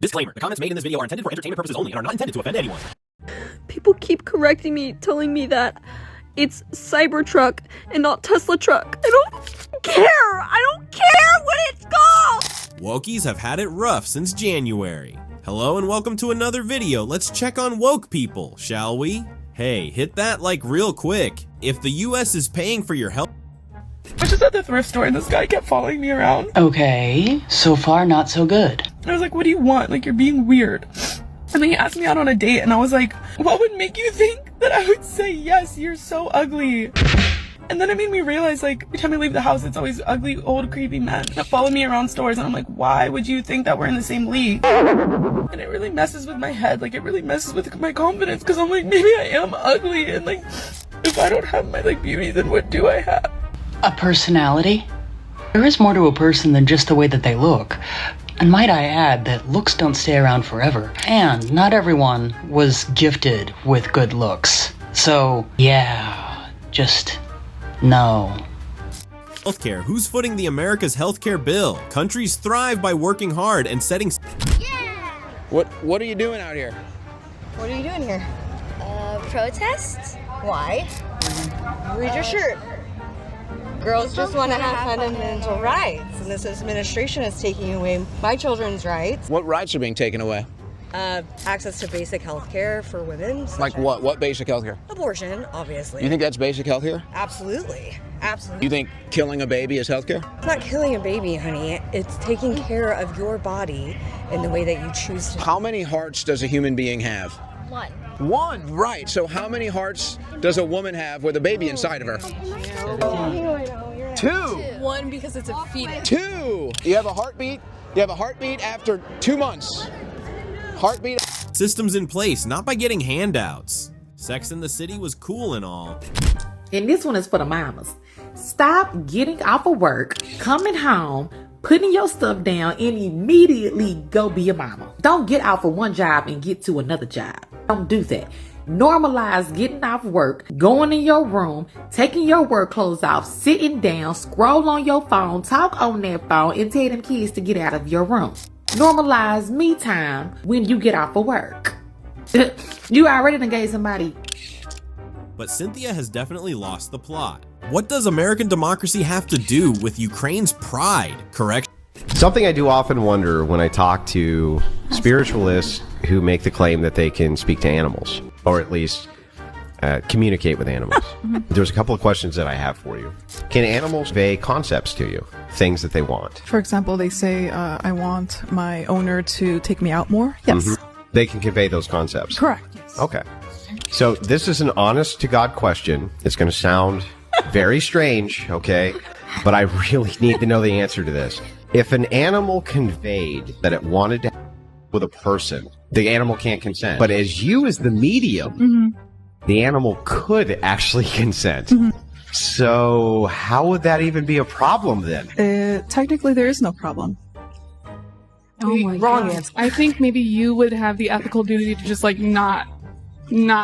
Disclaimer, the comments made in this video are intended for entertainment purposes only and are not intended to offend anyone. People keep correcting me, telling me that it's Cybertruck and not Tesla truck. I don't care! I don't care what it's called! Wokies have had it rough since January. Hello and welcome to another video. Let's check on woke people, shall we? Hey, hit that like real quick. If the US is paying for your health... I was just at the thrift store and this guy kept following me around. Okay, so far not so good. I was like, what do you want? Like, you're being weird. And then he asked me out on a date and I was like, what would make you think that I would say yes, you're so ugly? And then it made me realize, like, every time I leave the house, it's always ugly, old, creepy men that follow me around stores. And I'm like, why would you think that we're in the same league? And it really messes with my head. Like, it really messes with my confidence. Because I'm like, maybe I am ugly. And, like, if I don't have my, like, beauty, then what do I have? A personality? There is more to a person than just the way that they look. And might I add that looks don't stay around forever. And not everyone was gifted with good looks. So, yeah, just no. Healthcare. Who's footing the America's healthcare bill? Countries thrive by working hard and setting... Yeah! What are you doing out here? What are you doing here? Protest? Why? Read your shirt. Girls just want to have fundamental rights, and this administration is taking away my children's rights. What rights are being taken away? Access to basic health care for women. Like what? What basic health care? Abortion, obviously. You think that's basic health care? Absolutely. Absolutely. You think killing a baby is health care? It's not killing a baby, honey. It's taking care of your body in the way that you choose to. How many hearts does a human being have? One, right. So how many hearts does a woman have with a baby inside of her? Two. One because it's a fetus. Two. You have a heartbeat. You have a heartbeat after 2 months. Heartbeat. Systems in place, not by getting handouts. Sex in the City was cool and all. And this one is for the mamas. Stop getting off of work, coming home, putting your stuff down, and immediately go be a mama. Don't get off of one job and get to another job. Don't do that. Normalize getting off work, going in your room, taking your work clothes off, sitting down, scroll on your phone, talk on that phone, and tell them kids to get out of your room. Normalize me time when you get off of work. You already done gave somebody. But Cynthia has definitely lost the plot. What does American democracy have to do with Ukraine's pride, correct? Something I do often wonder when I talk to spiritualists who make the claim that they can speak to animals, or at least communicate with animals. There's a couple of questions that I have for you. Can animals convey concepts to you, things that they want? For example, they say, I want my owner to take me out more. Yes. They can convey those concepts? Correct. Yes. Okay. So this is an honest to God question. It's going to sound very strange, okay? But I really need to know the answer to this. If an animal conveyed that it wanted to have with a person, the animal can't consent. But as you as the medium, the animal could actually consent. So how would that even be a problem then? Technically, there is no problem. Oh my Wrong God. answer. I think maybe you would have the ethical duty to just like not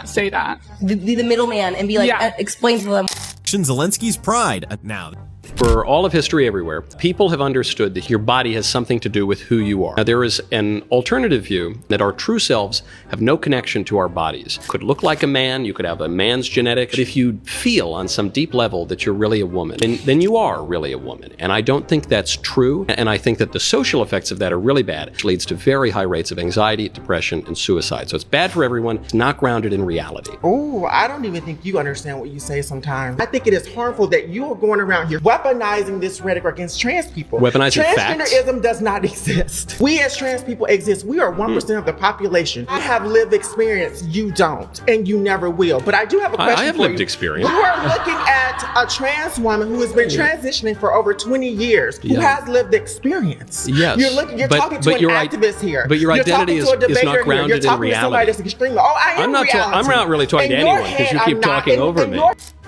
say that. Be the middleman and be like, explain to them. Zelensky's pride. Now, for all of history everywhere, people have understood that your body has something to do with who you are. Now, there is an alternative view that our true selves have no connection to our bodies. You could look like a man, you could have a man's genetics, but if you feel on some deep level that you're really a woman, then you are really a woman. And I don't think that's true, and I think that the social effects of that are really bad. It leads to very high rates of anxiety, depression, and suicide. So it's bad for everyone. It's not grounded in reality. Oh, I don't even think you understand what you say sometimes. I think it is harmful that you are going around here weaponizing this rhetoric against trans people. Weaponizing facts? Transgenderism does not exist. We as trans people exist. We are 1% of the population. I have lived experience. You don't, and you never will. But I do have a question for you. I have lived experience. You are looking at a trans woman who has been transitioning for over 20 years, who has lived experience. Yes. You're talking to an activist here. But your identity is not grounded You're in talking to somebody reality. that's extreme. Oh, I am reality. I'm not really talking to anyone because you keep talking over me.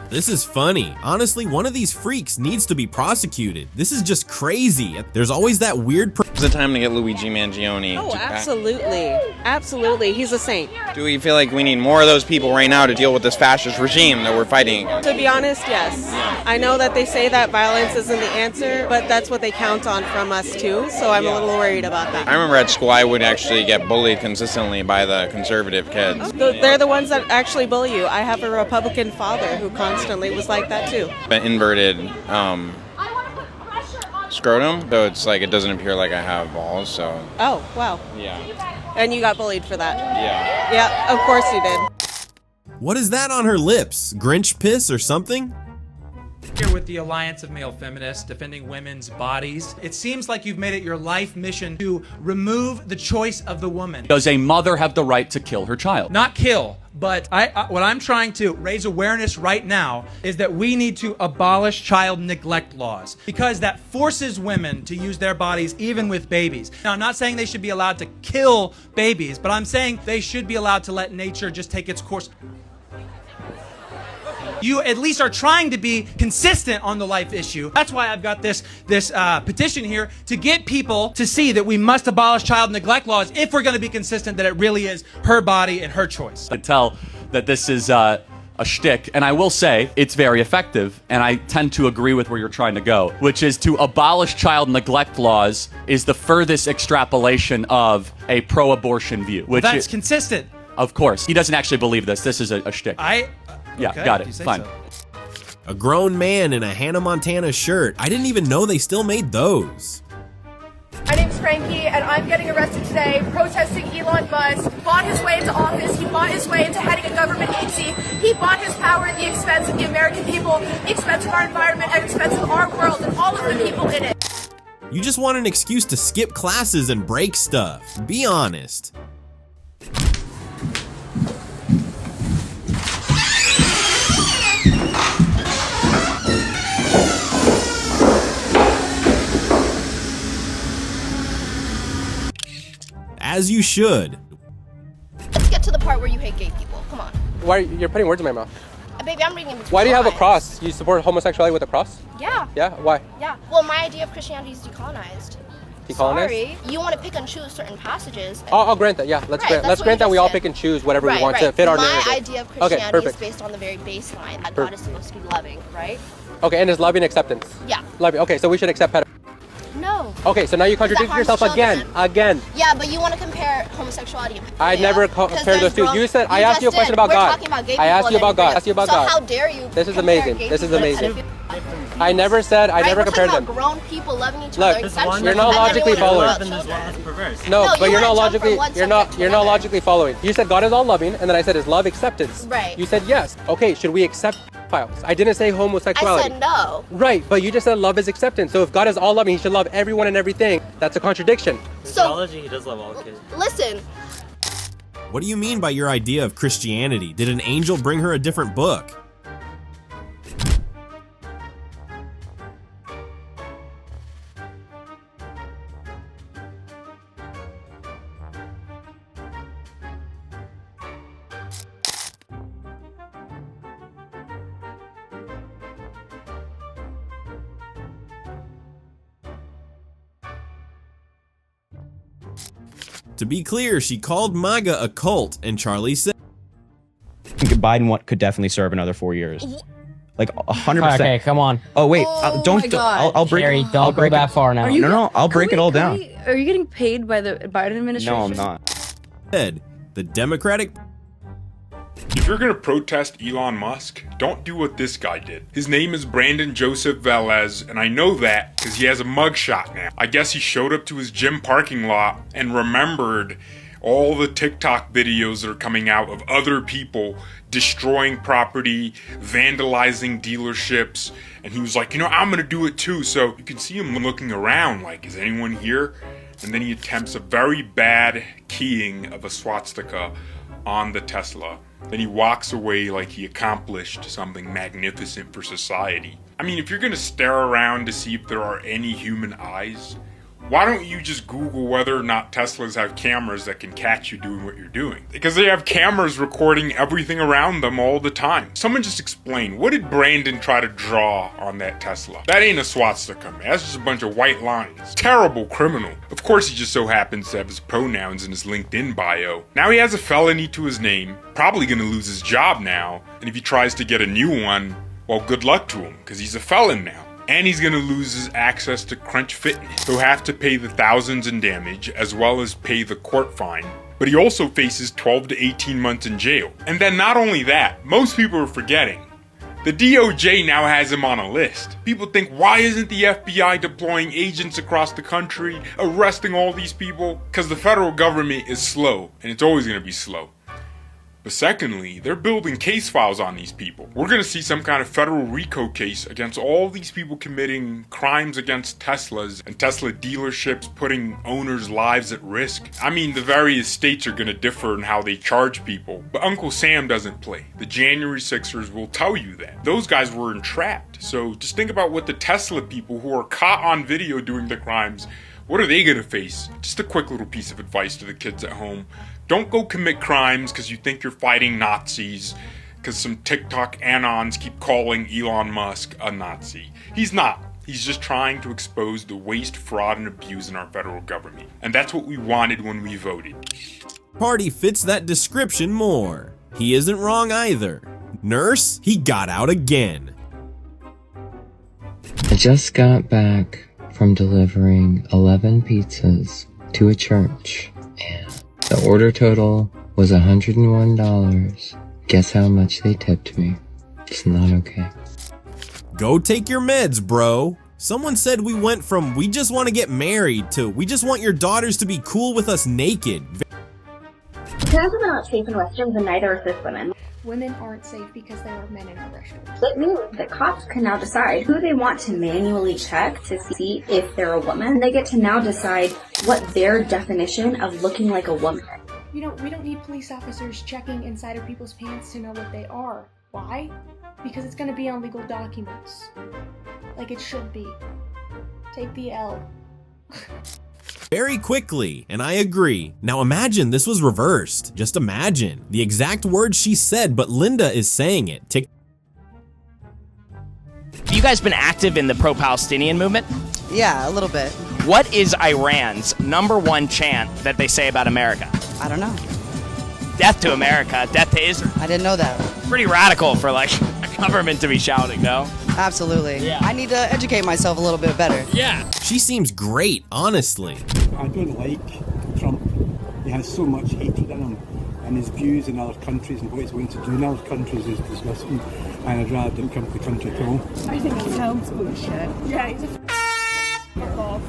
This is funny. Honestly, one of these freaks needs to be prosecuted. This is just crazy. There's always that weird It's the time to get Luigi Mangione. Oh, absolutely. Absolutely. He's a saint. Do we feel like we need more of those people right now to deal with this fascist regime that we're fighting against? To be honest, yes. I know that they say that violence isn't the answer, but that's what they count on from us too, so I'm a little worried about that. I remember at school I would actually get bullied consistently by the conservative kids. They're the ones that actually bully you. I have a Republican father who constantly was like that too. An inverted scrotum, so it's like it doesn't appear like I have balls, so. Oh, wow. Yeah. And you got bullied for that? Yeah. Yeah, of course you did. What is that on her lips? Grinch piss or something? Here with the Alliance of Male Feminists defending women's bodies. It seems like you've made it your life mission to remove the choice of the woman. Does a mother have the right to kill her child? Not kill, but what I'm trying to raise awareness right now is that we need to abolish child neglect laws because that forces women to use their bodies even with babies. Now, I'm not saying they should be allowed to kill babies, but I'm saying they should be allowed to let nature just take its course. You at least are trying to be consistent on the life issue. That's why I've got this petition here to get people to see that we must abolish child neglect laws if we're going to be consistent that it really is her body and her choice. I tell that this is a shtick, and I will say it's very effective, and I tend to agree with where you're trying to go, which is to abolish child neglect laws is the furthest extrapolation of a pro-abortion view. Which that's consistent. Of course. He doesn't actually believe this. This is a shtick. Yeah, okay, got it. Fine. So. A grown man in a Hannah Montana shirt. I didn't even know they still made those. My name's Frankie, and I'm getting arrested today protesting Elon Musk. Bought his way into office. He bought his way into heading a government agency. He bought his power at the expense of the American people, the expense of our environment, at the expense of our world, and all of the people in it. You just want an excuse to skip classes and break stuff. Be honest. As you should. Let's get to the part where you hate gay people. Come on. Why you're putting words in my mouth? Baby, I'm reading in between Why do you have a lines. cross? You support homosexuality with a cross? Yeah. Yeah? Why? Yeah. Well, my idea of Christianity is decolonized. Decolonized? Sorry. You want to pick and choose certain passages. I'll grant that, yeah. Let's grant that we all pick and choose whatever we want to fit our narrative. My idea of Christianity is based on the very baseline that God is supposed to be loving, right? Okay, and is loving acceptance? Yeah. Loving. Okay, so we should accept pedophilia. No. Okay, so now you contradict yourself again. Yeah, but you want to compare homosexuality and pedophilia. I never compared those two. You said, I asked you a question about God. Talking about gay people I asked you about God. I asked you about God. So how dare you? This is amazing. This is amazing. I never said, I never compared them. Grown people loving each Look, other. you're not logically following. No, but you're not logically. You're not logically following. You said God is all loving, and then I said is love acceptance. Right. You said yes. Okay, should we accept pedophiles? I didn't say homosexuality. I said no. Right, but you just said love is acceptance. So if God is all loving, He should love everyone and everything. That's a contradiction. So He does love all kids. Listen. What do you mean by your idea of Christianity? Did an angel bring her a different book? To be clear, she called MAGA a cult, and Charlie said Biden could definitely serve another 4 years. Like 100%. Okay, come on. Oh wait, don't. my God. I'll break. Jerry, I'll don't go break that far now. No, I'll break it all down. Are you getting paid by the Biden administration? No, I'm not. The Democratic. If you're gonna protest Elon Musk, don't do what this guy did. His name is Brandon Joseph Velez, and I know that because he has a mugshot now. I guess he showed up to his gym parking lot and remembered all the TikTok videos that are coming out of other people destroying property, vandalizing dealerships, and he was like, you know, I'm gonna do it too. So you can see him looking around like, is anyone here? And then he attempts a very bad keying of a swastika on the Tesla. Then he walks away like he accomplished something magnificent for society. I mean, if you're gonna stare around to see if there are any human eyes, Why don't you just Google whether or not Teslas have cameras that can catch you doing what you're doing? Because they have cameras recording everything around them all the time. Someone just explain, what did Brandon try to draw on that Tesla? That ain't a swastika, man. That's just a bunch of white lines. Terrible criminal. Of course he just so happens to have his pronouns in his LinkedIn bio. Now he has a felony to his name, probably gonna lose his job now, and if he tries to get a new one, well, good luck to him, because he's a felon now. And he's gonna lose his access to Crunch Fitness. He'll have to pay the thousands in damage, as well as pay the court fine. But he also faces 12 to 18 months in jail. And then not only that, most people are forgetting, the DOJ now has him on a list. People think, why isn't the FBI deploying agents across the country, arresting all these people? Because the federal government is slow, and it's always gonna be slow. But secondly, they're building case files on these people. We're gonna see some kind of federal RICO case against all these people committing crimes against Teslas and Tesla dealerships, putting owners' lives at risk. I mean, the various states are gonna differ in how they charge people, but Uncle Sam doesn't play. The January 6ers will tell you that. Those guys were entrapped. So just think about what the Tesla people who are caught on video doing the crimes, what are they gonna face? Just a quick little piece of advice to the kids at home. Don't go commit crimes because you think you're fighting Nazis, because some TikTok anons keep calling Elon Musk a Nazi. He's not. He's just trying to expose the waste, fraud, and abuse in our federal government. And that's what we wanted when we voted. Party fits that description more. He isn't wrong either. Nurse, he got out again. I just got back from delivering 11 pizzas to a church, and the order total was $101. Guess how much they tipped me? It's not okay. Go take your meds, bro. Someone said we went from we just want to get married to we just want your daughters to be cool with us naked. Because we're not safe in restrooms and neither are cis women. Women aren't safe because there are men in our restrooms. It means that cops can now decide who they want to manually check to see if they're a woman. They get to now decide what their definition of looking like a woman is. You know, we don't need police officers checking inside of people's pants to know what they are. Why? Because it's going to be on legal documents. Like it should be. Take the L. Very quickly, and I agree. Now imagine this was reversed. Just imagine. The exact words she said, but Linda is saying it. Have you guys been active in the pro-Palestinian movement? Yeah, a little bit. What is Iran's #1 chant that they say about America? I don't know. Death to America, death to Israel. I didn't know that. Pretty radical for like a government to be shouting, no? Absolutely. Yeah. I need to educate myself a little bit better. Yeah. She seems great, honestly. I don't like Trump. He has so much hatred in him, and his views in other countries and what he's going to do in other countries is disgusting, and I'd rather didn't come to the country at all. I think it sounds bullshit. Yeah, he's a fuck off.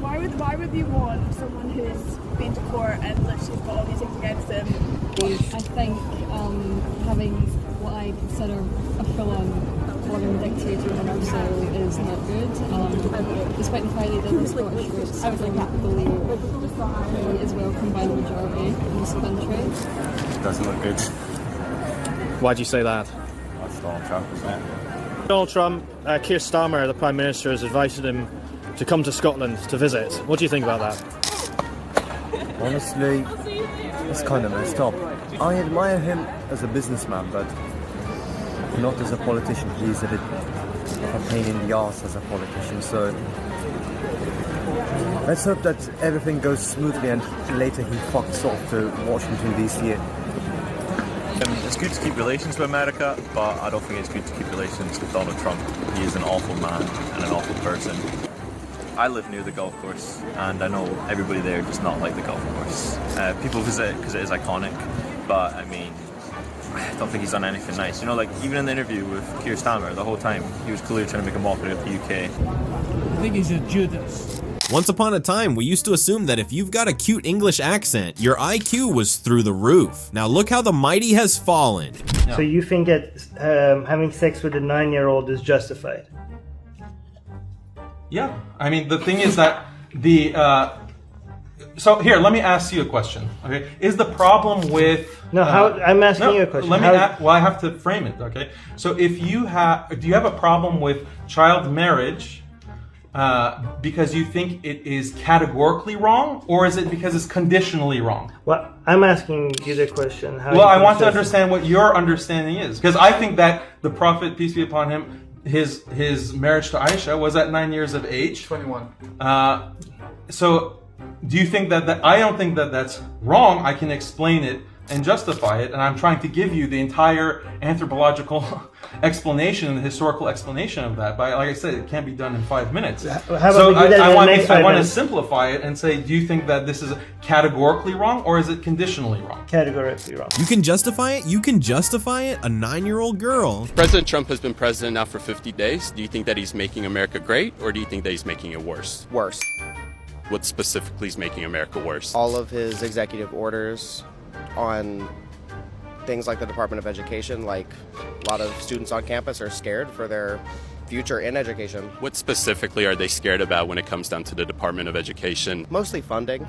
Why would you want someone who's been to court and literally got all these things against him? I think having what I consider a full-on foreign dictator in our soil is not good. Despite the fact that he did the Scottish roots, I don't believe he is welcomed by the majority in this country. Doesn't look good. Why do you say that? That's Donald Trump, isn't it? Donald Trump, Keir Starmer, the Prime Minister, has invited him to come to Scotland to visit. What do you think about that? Honestly, it's kind of messed up. I admire him as a businessman, but not as a politician. He's a bit of a pain in the arse as a politician, so let's hope that everything goes smoothly and later he fucks off to Washington DC. It's good to keep relations with America, but I don't think it's good to keep relations with Donald Trump. He is an awful man and an awful person. I live near the golf course, and I know everybody there does not like the golf course. People visit it because it is iconic, but I mean, I don't think he's done anything nice. You know, like even in the interview with Keir Starmer, the whole time he was clearly trying to make a mockery of the UK. I think he's a Judas. Once upon a time, we used to assume that if you've got a cute English accent, your IQ was through the roof. Now look how the mighty has fallen. So you think that having sex with a 9-year-old is justified? Yeah, I mean, the thing is that so here, let me ask you a question, okay? Is the problem with... No, I'm asking you a question. Well, I have to frame it, okay? So if you do you have a problem with child marriage because you think it is categorically wrong, or is it because it's conditionally wrong? Well, I'm asking you the question. Well, I want to understand what your understanding is, because I think that the Prophet, peace be upon him, his marriage to Aisha was at 9 years of age. 21. So, do you think that I don't think that that's wrong? I can explain it and justify it, and I'm trying to give you the entire anthropological explanation and the historical explanation of that. But like I said, it can't be done in 5 minutes. So I want to simplify it and say, do you think that this is categorically wrong, or is it conditionally wrong? Categorically wrong. You can justify it? You can justify it? A 9-year-old girl? President Trump has been president now for 50 days. Do you think that he's making America great, or do you think that he's making it worse? Worse. What specifically is making America worse? All of his executive orders on things like the Department of Education, like a lot of students on campus are scared for their future in education. What specifically are they scared about when it comes down to the Department of Education? Mostly funding,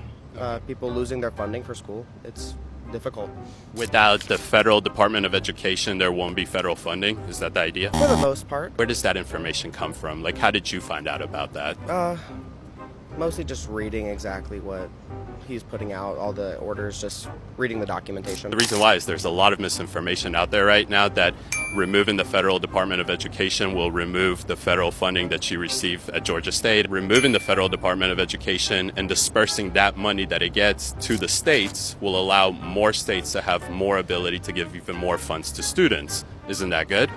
people losing their funding for school. It's difficult. Without the federal Department of Education, there won't be federal funding? Is that the idea? For the most part. Where does that information come from? Like, how did you find out about that? Mostly just reading exactly what he's putting out, all the orders, just reading the documentation. The reason why is there's a lot of misinformation out there right now that removing the federal Department of Education will remove the federal funding that you receive at Georgia State. Removing the federal Department of Education and dispersing that money that it gets to the states will allow more states to have more ability to give even more funds to students. Isn't that good?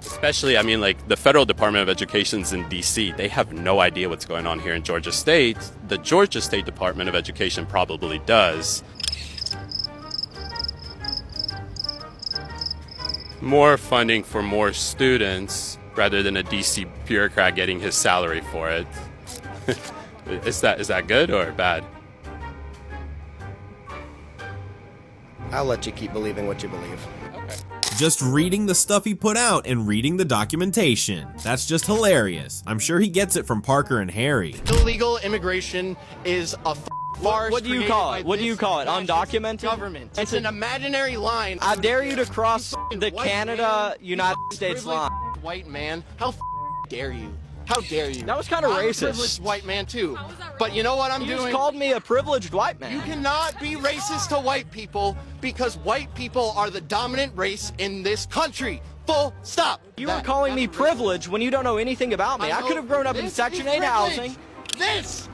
Especially, I mean, like, the federal Department of Education's in DC. They have no idea what's going on here in Georgia State. The Georgia State Department of Education probably does. More funding for more students rather than a DC bureaucrat getting his salary for it. Is that good or bad? I'll let you keep believing what you believe. Just reading the stuff he put out and reading the documentation. That's just hilarious. I'm sure he gets it from Parker and Harry. Illegal immigration is a farce. What do you call it? What do you call it? Undocumented? Government. It's an imaginary line. I dare you to cross the Canada-United States line. White man, how dare you? How dare you? That was kind of racist. I'm a privileged white man too. But you know what I'm doing? You just called me a privileged white man. You cannot be racist to white people because white people are the dominant race in this country. Full stop. You were calling me privileged when you don't know anything about me. I could have grown up in Section 8 housing. This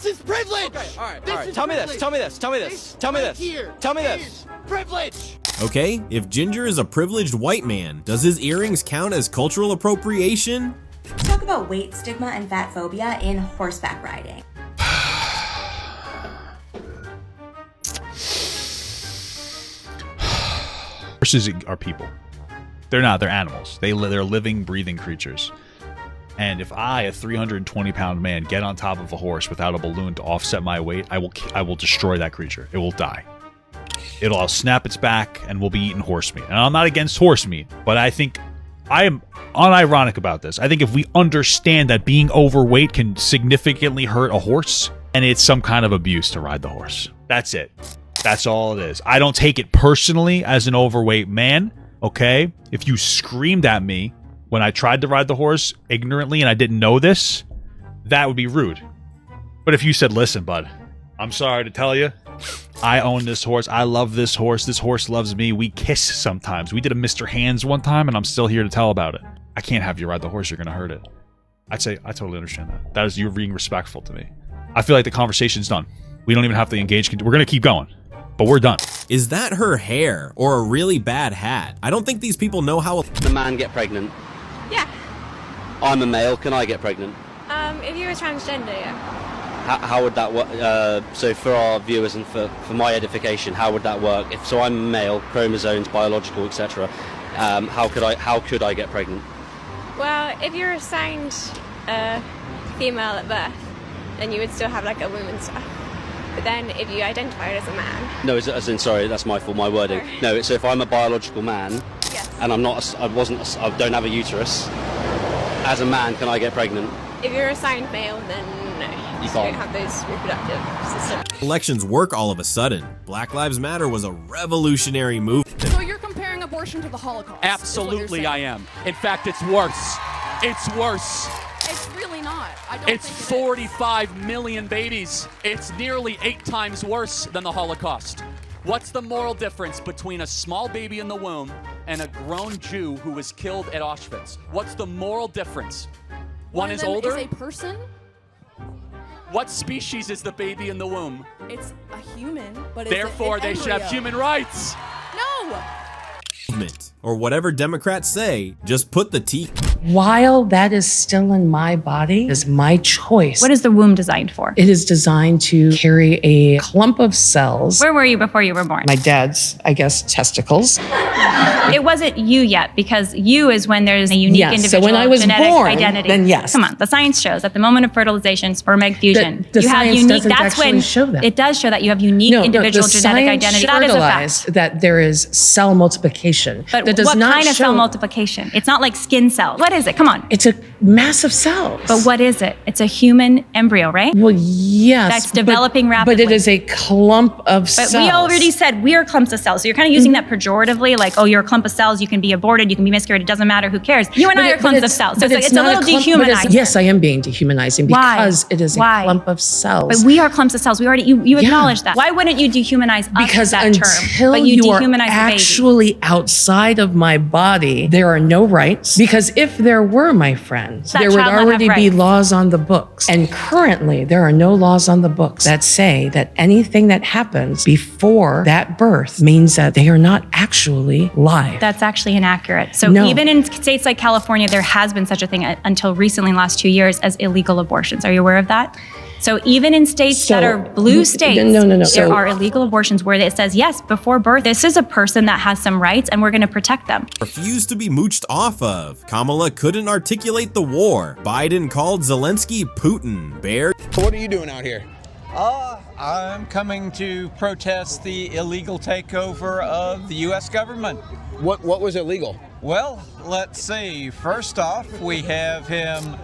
is privilege. Okay, all right. Tell me this. Tell me this. Tell me this. Tell me this. Tell me this. Privilege. Okay, if Ginger is a privileged white man, does his earrings count as cultural appropriation? Let's talk about weight stigma and fat phobia in horseback riding. Horses are people. They're not. They're animals. They're living, breathing creatures. And if I, a 320-pound man, get on top of a horse without a balloon to offset my weight, I will destroy that creature. It will die. It'll snap its back and will be eating horse meat. And I'm not against horse meat, but I think I am unironic about this. I think if we understand that being overweight can significantly hurt a horse, and it's some kind of abuse to ride the horse. That's it. That's all it is. I don't take it personally as an overweight man, okay? If you screamed at me when I tried to ride the horse ignorantly and I didn't know this, that would be rude. But if you said, listen, bud, I'm sorry to tell you, I own this horse. I love this horse loves me. We kiss sometimes. We did a Mr. Hands one time, and I'm still here to tell about it. I can't have you ride the horse. You're going to hurt it. I'd say I totally understand that. That is, you're being respectful to me. I feel like the conversation's done. We don't even have to engage. We're going to keep going, but we're done. Is that her hair or a really bad hat? I don't think these people know how the man get pregnant. Yeah. I'm a male. Can I get pregnant? If you were transgender, yeah. How would that work? So for our viewers and for my edification, how would that work? If so, I'm a male, chromosomes, biological, etc. How could I get pregnant? Well, if you're assigned female at birth, then you would still have like a woman's stuff. But then if you identified as a man. No, as in sorry, that's my fault, my wording. Sorry. No, so if I'm a biological man, yes. And I don't have a uterus. As a man, can I get pregnant? If you're assigned male, then no. You don't have those reproductive systems. Elections work all of a sudden. Black Lives Matter was a revolutionary movement. So you're comparing abortion to the Holocaust? Absolutely I am. In fact, it's worse. It's worse. It's really not. It's 45 million babies. It's nearly 8 times worse than the Holocaust. What's the moral difference between a small baby in the womb and a grown Jew who was killed at Auschwitz? What's the moral difference? One is older. Is a person. What species is the baby in the womb? It's a human, but therefore they should have human rights. No. Or whatever Democrats say, just put the T. While that is still in my body, it is my choice. What is the womb designed for? It is designed to carry a clump of cells. Where were you before you were born? My dad's, I guess, testicles. It wasn't you yet, because you is when there's a unique individual so when I was genetic born, identity. then yes. Come on, the science shows at the moment of fertilization, sperm egg fusion, The you have science unique. doesn't That's actually when show that. It does show that you have unique individual the genetic science identity. That is a fact. fertilized that there is cell multiplication. But that does what not kind of show, cell multiplication? It's not like skin cells. What is it? Come on. It's a massive cells. But what is it? It's a human embryo, right? Well, yes. That's developing rapidly. But it is a clump of cells. But we already said we are clumps of cells. So you're kind of using that pejoratively, like, oh, you're a clump of cells. You can be aborted. You can be miscarried. It doesn't matter. Who cares? You and I are clumps of cells. So it's a not little clump, dehumanizing. Yes, I am being dehumanizing because it is a clump of cells. But we are clumps of cells. We already you acknowledge that. Why wouldn't you dehumanize us because that until term? But you are dehumanize actually outside of my body, there are no rights. Because if there were, my friends, That there would child not already have be rights. laws on the books. And currently, there are no laws on the books that say that anything that happens before that birth means that they are not actually live. That's actually inaccurate. So No. even in states like California, there has been such a thing until recently, in the last 2 years, as illegal abortions. Are you aware of that? So even in states that are blue states, there are illegal abortions where it says, yes, before birth, this is a person that has some rights and we're going to protect them. Refused to be mooched off of. Kamala couldn't articulate the war. Biden called Zelensky Putin. Bear. What are you doing out here? I'm coming to protest the illegal takeover of the U.S. government. What was illegal? Well, let's see. First off, we have him,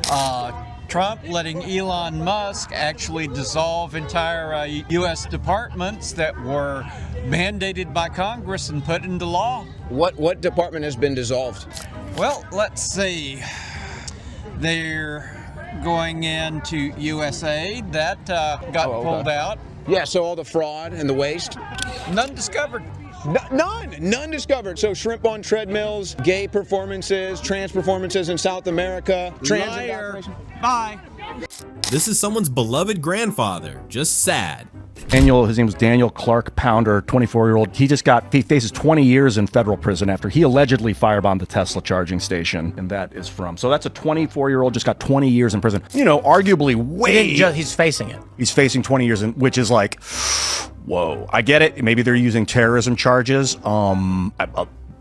Trump letting Elon Musk actually dissolve entire U.S. departments that were mandated by Congress and put into law. What department has been dissolved? Well, let's see. They're going into USAID. That got pulled out. Yeah, so all the fraud and the waste? None discovered. None discovered. So shrimp on treadmills, gay performances, trans performances in South America, Liar. Bye. This is someone's beloved grandfather. Just sad. His name was Daniel Clark Pounder, 24-year-old. He faces 20 years in federal prison after he allegedly firebombed the Tesla charging station. And that is so that's a 24-year-old just got 20 years in prison. Arguably he's facing it. He's facing 20 years, which is like, whoa. I get it. Maybe they're using terrorism charges.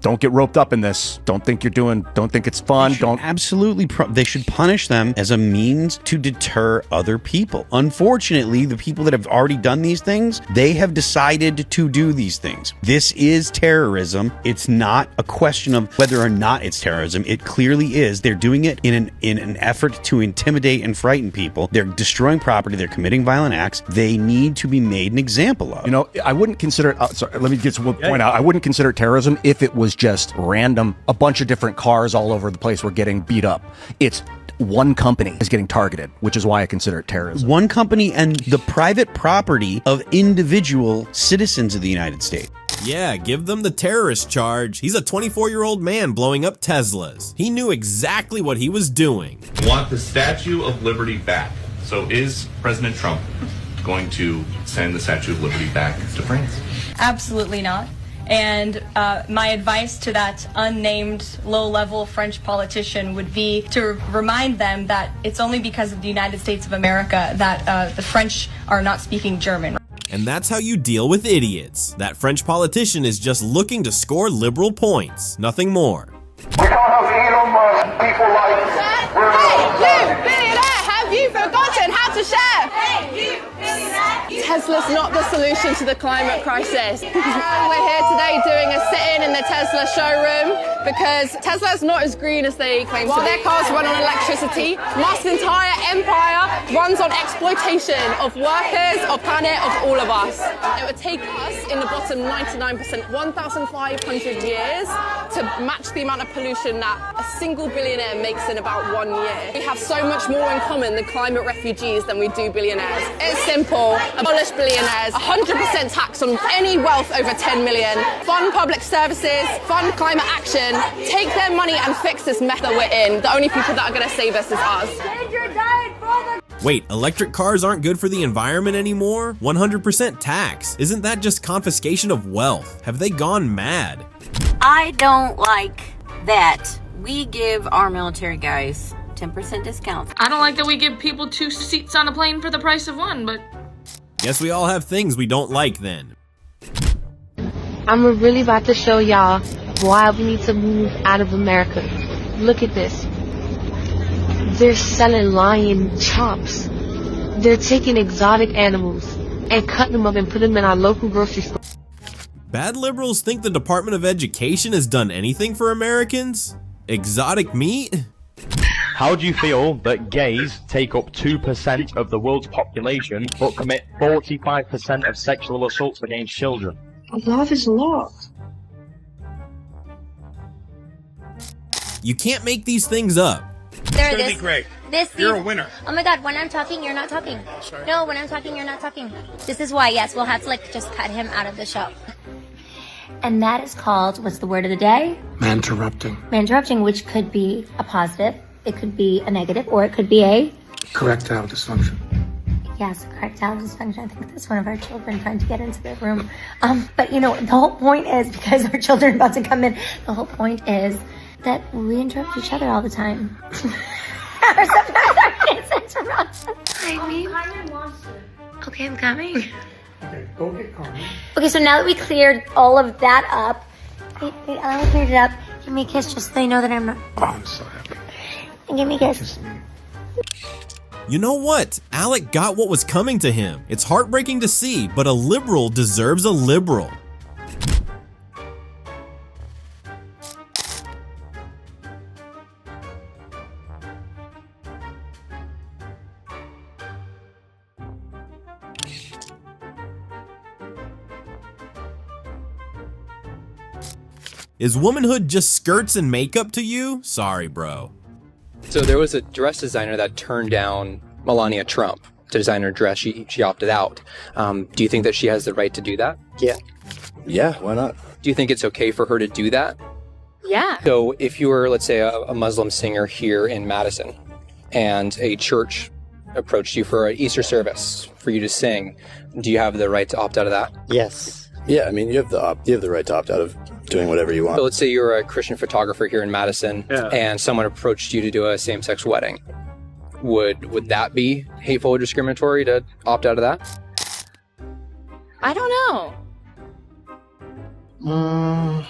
Don't get roped up in this. Don't think it's fun. Absolutely. They should punish them as a means to deter other people. Unfortunately, the people that have already done these things, they have decided to do these things. This is terrorism. It's not a question of whether or not it's terrorism. It clearly is. They're doing it in an effort to intimidate and frighten people. They're destroying property. They're committing violent acts. They need to be made an example of. I wouldn't consider let me get to one point out. I wouldn't consider it terrorism if it was just random, a bunch of different cars all over the place were getting beat up. It's one company is getting targeted, which is why I consider it terrorism. One company and the private property of individual citizens of the United States. Yeah, give them the terrorist charge. He's a 24-year-old man blowing up Teslas. He knew exactly what he was doing. Want the Statue of Liberty back. So is President Trump going to send the Statue of Liberty back to France? Absolutely not. And my advice to that unnamed low-level French politician would be to remind them that it's only because of the United States of America that the French are not speaking German. And that's how you deal with idiots. That French politician is just looking to score liberal points, nothing more. We can't have Elon Musk, people like Hey, you, billionaire, have you forgotten how to share? Hey, you, billionaire. Tesla's not the solution to the climate crisis. We're here today doing a sit-in in the Tesla showroom. because Tesla's not as green as they claim to be. While their cars run on electricity, Musk's entire empire runs on exploitation of workers, of planet, of all of us. It would take us in the bottom 99%, 1,500 years to match the amount of pollution that a single billionaire makes in about 1 year. We have so much more in common than climate refugees than we do billionaires. It's simple. Abolish billionaires, 100% tax on any wealth over 10 million, fund public services, fund climate action, take their money and fix this mess that we're in. The only people that are going to save us is us. Wait, electric cars aren't good for the environment anymore? 100% tax. Isn't that just confiscation of wealth? Have they gone mad? I don't like that we give our military guys 10% discounts. I don't like that we give people 2 seats on a plane for the price of 1, but... Guess we all have things we don't like then. I'm really about to show y'all why we need to move out of America. Look at this. They're selling lion chops. They're taking exotic animals and cutting them up and putting them in our local grocery store. Bad liberals think the Department of Education has done anything for Americans? Exotic meat? How do you feel that gays take up 2% of the world's population but commit 45% of sexual assaults against children? Love is law. You can't make these things up. It's gonna be great. You're a winner. Oh my god, when I'm talking, you're not talking. Sorry. No, when I'm talking, you're not talking. This is why, yes, we'll have to just cut him out of the show. And that is called, what's the word of the day? Manterrupting. Manterrupting, which could be a positive, it could be a negative, or it could be a... Correctile dysfunction. Yes, correctile dysfunction. I think that's one of our children trying to get into the room. But the whole point is, because our children are about to come in, the whole point is that we interrupt each other all the time. Or sometimes our kids interrupt. I mean... Okay, I'm coming. Okay, go get Carmen. Okay, so now that we cleared all of that up, wait, I only cleared it up. Give me a kiss just so they know that I'm not... Oh, I'm so happy. And give me a kiss. You know what? Alec got what was coming to him. It's heartbreaking to see, but a liberal deserves a liberal. Is womanhood just skirts and makeup to you? Sorry, bro. So there was a dress designer that turned down Melania Trump to design her dress. She opted out. Do you think that she has the right to do that? Yeah. Yeah, why not? Do you think it's okay for her to do that? Yeah. So if you were, let's say, a Muslim singer here in Madison, and a church approached you for an Easter service for you to sing, do you have the right to opt out of that? Yes. Yeah, I mean, you have the right to opt out of doing whatever you want. So let's say you're a Christian photographer here in Madison, and someone approached you to do a same-sex wedding. Would that be hateful or discriminatory to opt out of that? I don't know.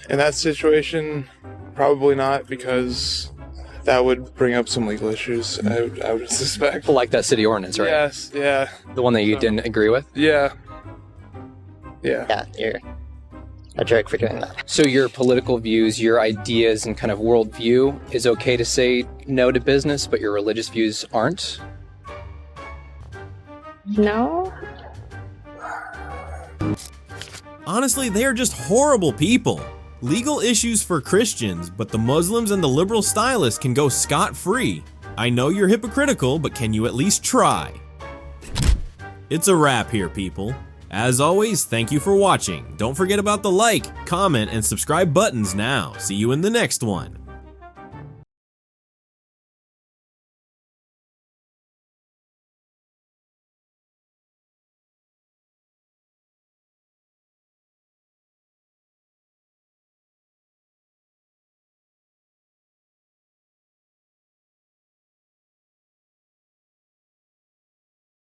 In that situation, probably not, because that would bring up some legal issues, I would suspect. Like that city ordinance, right? Yes, yeah. The one that you didn't agree with? Yeah. Yeah. Yeah, you're a jerk for doing that. So your political views, your ideas, and kind of worldview is okay to say no to business, but your religious views aren't? No. Honestly, they are just horrible people. Legal issues for Christians, but the Muslims and the liberal stylists can go scot-free. I know you're hypocritical, but can you at least try? It's a wrap here, people. As always, thank you for watching. Don't forget about the like, comment, and subscribe buttons now. See you in the next one.